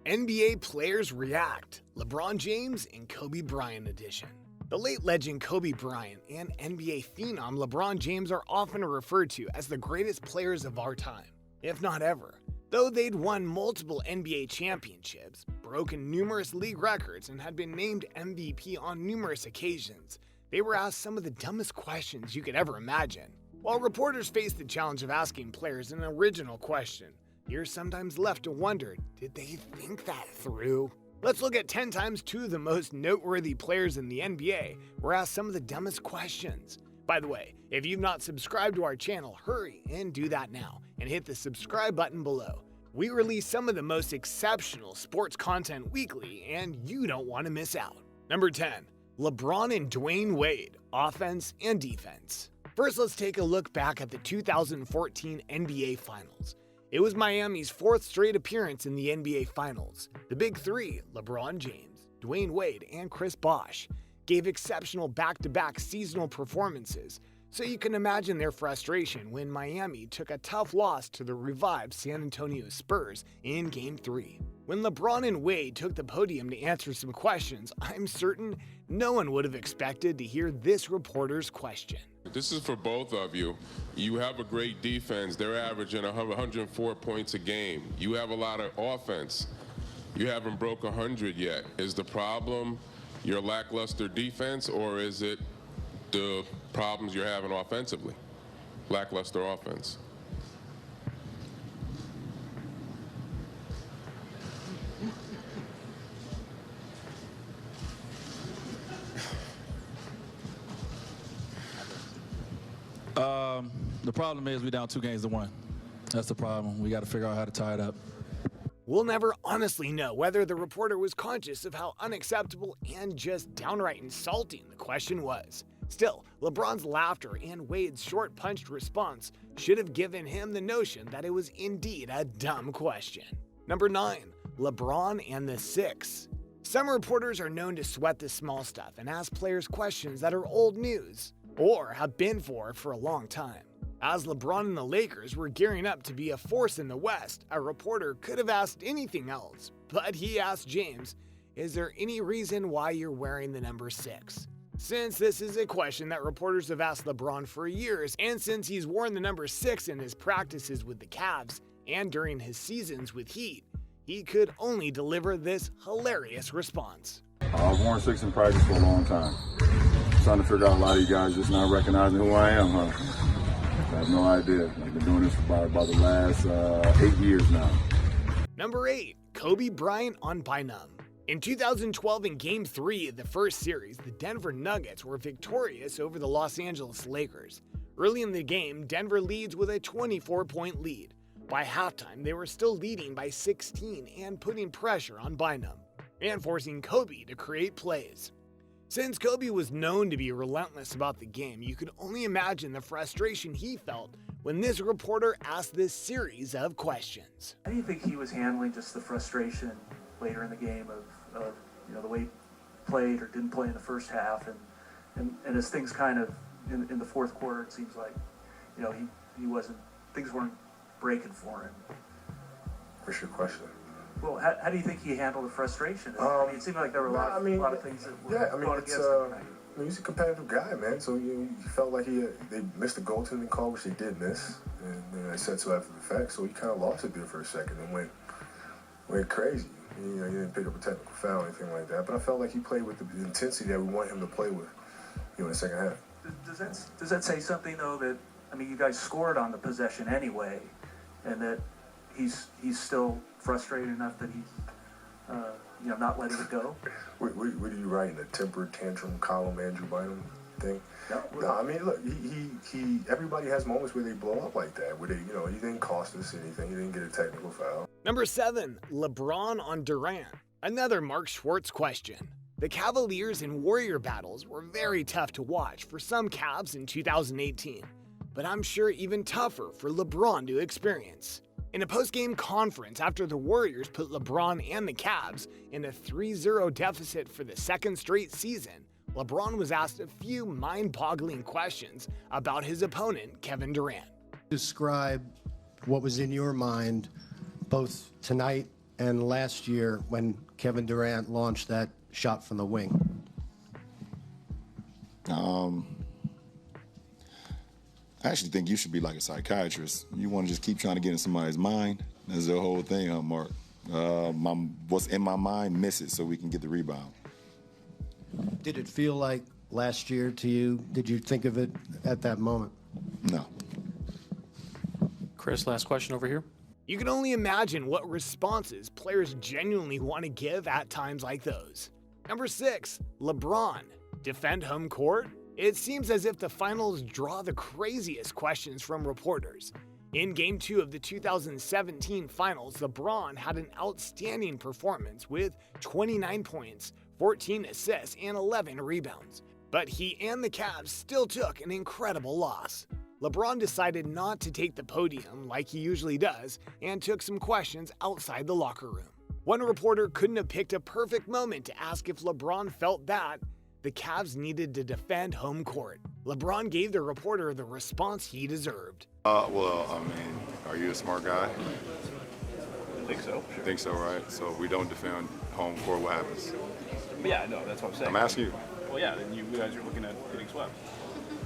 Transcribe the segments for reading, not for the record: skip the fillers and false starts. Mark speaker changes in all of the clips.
Speaker 1: NBA Players React, LeBron James and Kobe Bryant edition. The late legend Kobe Bryant and NBA phenom LeBron James are often referred to as the greatest players of our time, if not ever. Though they'd won multiple NBA championships, broken numerous league records, and had been named MVP on numerous occasions, they were asked some of the dumbest questions you could ever imagine. While reporters faced the challenge of asking players an original question, you're sometimes left to wonder, did they think that through? Let's look at 10 times two of the most noteworthy players in the NBA were asked some of the dumbest questions. By the way, if you've not subscribed to our channel, hurry and do that now, and hit the subscribe button below. We release some of the most exceptional sports content weekly, and you don't want to miss out. Number 10. LeBron and Dwayne Wade, offense and defense. First, let's take a look back at the 2014 NBA Finals. It was Miami's fourth straight appearance in the NBA Finals. The Big Three, LeBron James, Dwayne Wade, and Chris Bosh, gave exceptional back-to-back seasonal performances, so you can imagine their frustration when Miami took a tough loss to the revived San Antonio Spurs in Game 3. When LeBron and Wade took the podium to answer some questions, I'm certain no one would have expected to hear this reporter's question.
Speaker 2: This is for both of you. You have a great defense. They're averaging 104 points a game. You have a lot of offense. You haven't broke 100 yet. Is the problem your lackluster defense, or is it the problems you're having offensively? Lackluster offense.
Speaker 3: The problem is we're down 2-1. That's the problem. We got to figure out how to tie it up.
Speaker 1: We'll never honestly know whether the reporter was conscious of how unacceptable and just downright insulting the question was. Still, LeBron's laughter and Wade's short-punched response should have given him the notion that it was indeed a dumb question. Number 9. LeBron and the Six. Some reporters are known to sweat the small stuff and ask players questions that are old news, or have been for a long time. As LeBron and the Lakers were gearing up to be a force in the West, a reporter could have asked anything else, but he asked James, "Is there any reason why you're wearing the number 6? Since this is a question that reporters have asked LeBron for years, and since he's worn the number 6 in his practices with the Cavs and during his seasons with Heat, he could only deliver this hilarious response.
Speaker 4: I've worn 6 in practice for a long time. Trying to figure out a lot of you guys just not recognizing who I am, huh? I have no idea. I've been doing this for about the last 8 years now.
Speaker 1: Number 8. Kobe Bryant on Bynum. In 2012, in Game 3 of the first series, the Denver Nuggets were victorious over the Los Angeles Lakers. Early in the game, Denver leads with a 24-point lead. By halftime, they were still leading by 16 and putting pressure on Bynum, and forcing Kobe to create plays. Since Kobe was known to be relentless about the game, you could only imagine the frustration he felt when this reporter asked this series of questions.
Speaker 5: How do you think he was handling just the frustration later in the game of the way he played or didn't play in the first half, and as things kind of in the fourth quarter, it seems like things weren't breaking for him.
Speaker 4: What's your question?
Speaker 5: Well, how do you think he handled the frustration? It seemed like there were a lot of things that were going against him.
Speaker 4: He's a competitive guy, man. So you felt like they missed the goaltending call, which they did miss, and they said so after the fact. So he kind of lost it there for a second and went crazy. He didn't pick up a technical foul or anything like that. But I felt like he played with the intensity that we want him to play with, in the second half.
Speaker 5: Does that say something though? That you guys scored on the possession anyway, and that he's still frustrated enough that he's not letting it go?
Speaker 4: What are you writing, a temper tantrum column, Andrew Bynum thing?
Speaker 5: No,
Speaker 4: look, he everybody has moments where they blow up like that, where he didn't cost us anything, he didn't get a technical foul.
Speaker 1: Number 7, LeBron on Durant. Another Mark Schwartz question. The Cavaliers and Warrior battles were very tough to watch for some Cavs in 2018, but I'm sure even tougher for LeBron to experience. In a post-game conference after the Warriors put LeBron and the Cavs in a 3-0 deficit for the second straight season, LeBron was asked a few mind-boggling questions about his opponent, Kevin Durant.
Speaker 6: Describe what was in your mind both tonight and last year when Kevin Durant launched that shot from the wing?
Speaker 7: I actually think you should be like a psychiatrist. You want to just keep trying to get in somebody's mind. That's the whole thing, huh, Mark? What's in my mind, miss it so we can get the rebound.
Speaker 6: Did it feel like last year to you? Did you think of it at that moment?
Speaker 7: No.
Speaker 8: Chris, last question over here.
Speaker 1: You can only imagine what responses players genuinely want to give at times like those. Number 6, LeBron. Defend home court? It seems as if the finals draw the craziest questions from reporters. In Game 2 of the 2017 finals, LeBron had an outstanding performance with 29 points, 14 assists, and 11 rebounds. But he and the Cavs still took an incredible loss. LeBron decided not to take the podium like he usually does and took some questions outside the locker room. One reporter couldn't have picked a perfect moment to ask if LeBron felt that the Cavs needed to defend home court. LeBron gave the reporter the response he deserved.
Speaker 7: Are you a smart guy?
Speaker 9: I think so. Sure.
Speaker 7: Think so, right? So if we don't defend home court, what happens?
Speaker 9: But yeah, no, that's what I'm saying.
Speaker 7: I'm asking you.
Speaker 9: Well, yeah, then you guys are looking at getting swept.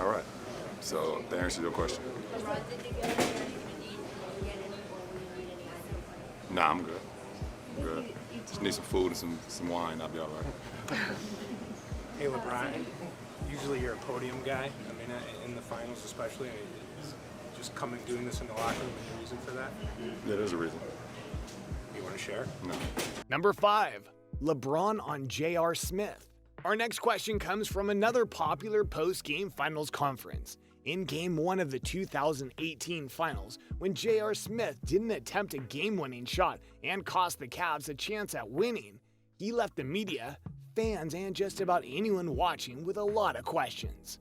Speaker 7: All right. So that answers your question. Nah, I'm good. I'm good. Just need some food and some wine. I'll be all right.
Speaker 10: Hey, LeBron, usually you're a podium guy. I mean, in the finals especially. Just doing this in the locker room, any reason for that?
Speaker 7: Yeah, there's a reason.
Speaker 10: You want to share?
Speaker 7: No.
Speaker 1: Number 5, LeBron on J.R. Smith. Our next question comes from another popular post-game finals conference. In Game 1 of the 2018 finals, when J.R. Smith didn't attempt a game-winning shot and cost the Cavs a chance at winning, he left the media, fans, and just about anyone watching with a lot of questions.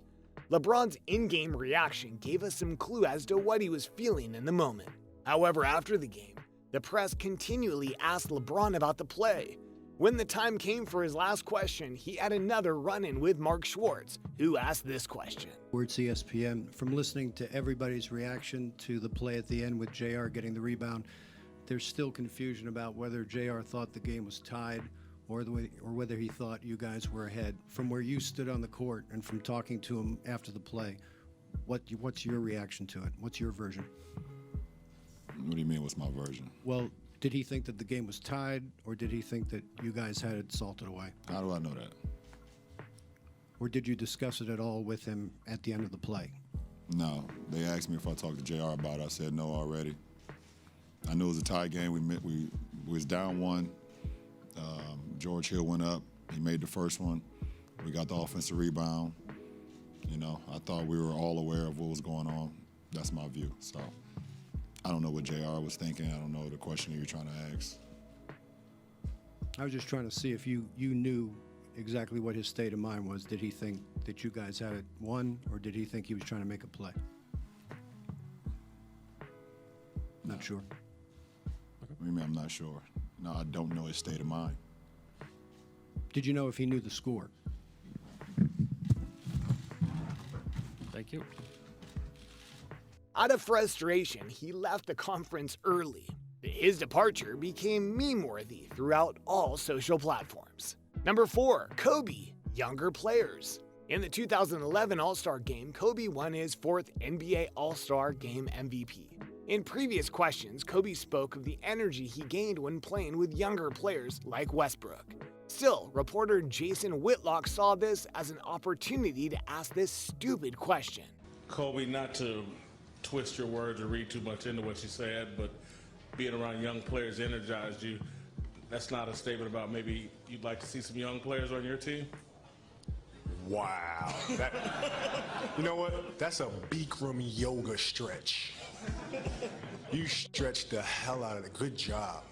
Speaker 1: LeBron's in-game reaction gave us some clue as to what he was feeling in the moment. However, after the game, the press continually asked LeBron about the play. When the time came for his last question, he had another run-in with Mark Schwartz, who asked this question.
Speaker 6: Words ESPN, from listening to everybody's reaction to the play at the end with JR getting the rebound, there's still confusion about whether JR thought the game was tied or whether he thought you guys were ahead. From where you stood on the court and from talking to him after the play, what's your reaction to it? What's your version?
Speaker 7: What do you mean, what's my version?
Speaker 6: Well, did he think that the game was tied, or did he think that you guys had it salted away?
Speaker 7: How do I know that?
Speaker 6: Or did you discuss it at all with him at the end of the play?
Speaker 7: No. They asked me if I talked to JR about it. I said no already. I knew it was a tie game. We was down one. George Hill went up. He made the first one. We got the offensive rebound. You know, I thought we were all aware of what was going on. That's my view. So I don't know what JR was thinking. I don't know the question you're trying to ask.
Speaker 6: I was just trying to see if you knew exactly what his state of mind was. Did he think that you guys had it won, or did he think he was trying to make a play? Not sure.
Speaker 7: What do you mean I'm not sure? No, I don't know his state of mind.
Speaker 6: Did you know if he knew the score?
Speaker 8: Thank you.
Speaker 1: Out of frustration, he left the conference early. His departure became meme-worthy throughout all social platforms. Number 4, Kobe, younger players. In the 2011 All-Star Game, Kobe won his 4th NBA All-Star Game MVP. In previous questions, Kobe spoke of the energy he gained when playing with younger players like Westbrook. Still, reporter Jason Whitlock saw this as an opportunity to ask this stupid question.
Speaker 11: Kobe, not to twist your words or read too much into what you said, but being around young players energized you. That's not a statement about maybe you'd like to see some young players on your team?
Speaker 12: Wow. You know what? That's a Bikram yoga stretch. You stretched the hell out of it. Good job.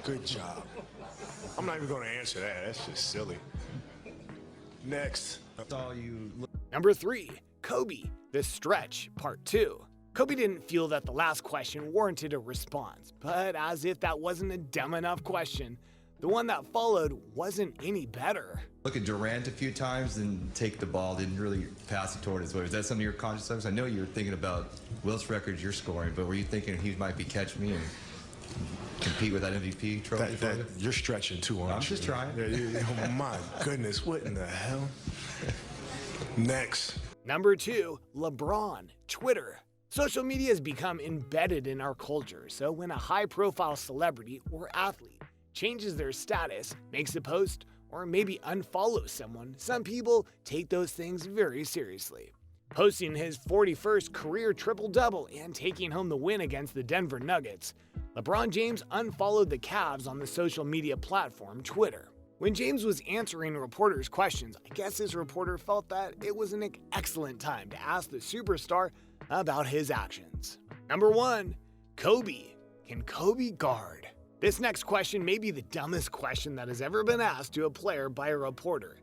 Speaker 12: Good job. I'm not even going to answer that. That's just silly. Next.
Speaker 1: Number 3, Kobe, the stretch, part 2. Kobe didn't feel that the last question warranted a response, but as if that wasn't a dumb enough question, the one that followed wasn't any better.
Speaker 13: Look at Durant a few times and take the ball, didn't really pass it toward his way. Is that something you're conscious of? I know you were thinking about Wilt's records you're scoring, but were you thinking he might be catching me? And compete with that MVP trophy? for you?
Speaker 12: You're stretching too, aren't you?
Speaker 13: I'm just trying.
Speaker 12: Oh, my goodness, what in the hell? Next.
Speaker 1: Number 2, LeBron, Twitter. Social media has become embedded in our culture, so when a high-profile celebrity or athlete changes their status, makes a post, or maybe unfollows someone, some people take those things very seriously. Posting his 41st career triple-double and taking home the win against the Denver Nuggets, LeBron James unfollowed the Cavs on the social media platform Twitter. When James was answering reporters' questions, I guess his reporter felt that it was an excellent time to ask the superstar about his actions. Number 1, Kobe. Can Kobe guard? This next question may be the dumbest question that has ever been asked to a player by a reporter.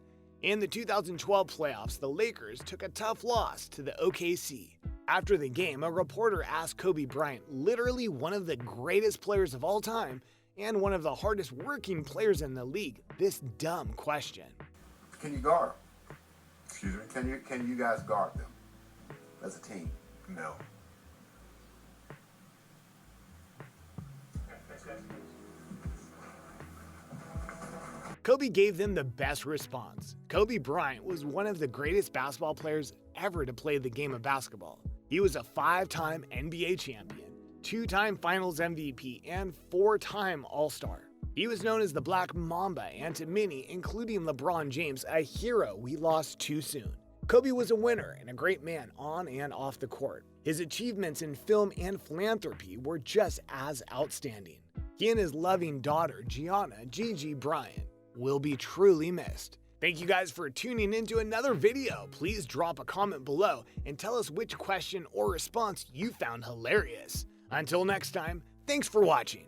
Speaker 1: In the 2012 playoffs, the Lakers took a tough loss to the OKC. After the game, a reporter asked Kobe Bryant, literally one of the greatest players of all time and one of the hardest working players in the league, this dumb question.
Speaker 14: Can you guard them?
Speaker 4: Excuse me?
Speaker 14: Can you guys guard them as a team?
Speaker 4: No.
Speaker 1: Kobe gave them the best response. Kobe Bryant was one of the greatest basketball players ever to play the game of basketball. He was a 5-time NBA champion, 2-time Finals MVP, and 4-time All-Star. He was known as the Black Mamba, and to many, including LeBron James, a hero we lost too soon. Kobe was a winner and a great man on and off the court. His achievements in film and philanthropy were just as outstanding. He and his loving daughter, Gianna Gigi Bryant, will be truly missed. Thank you guys for tuning into another video. Please drop a comment below and tell us which question or response you found hilarious. Until next time, thanks for watching.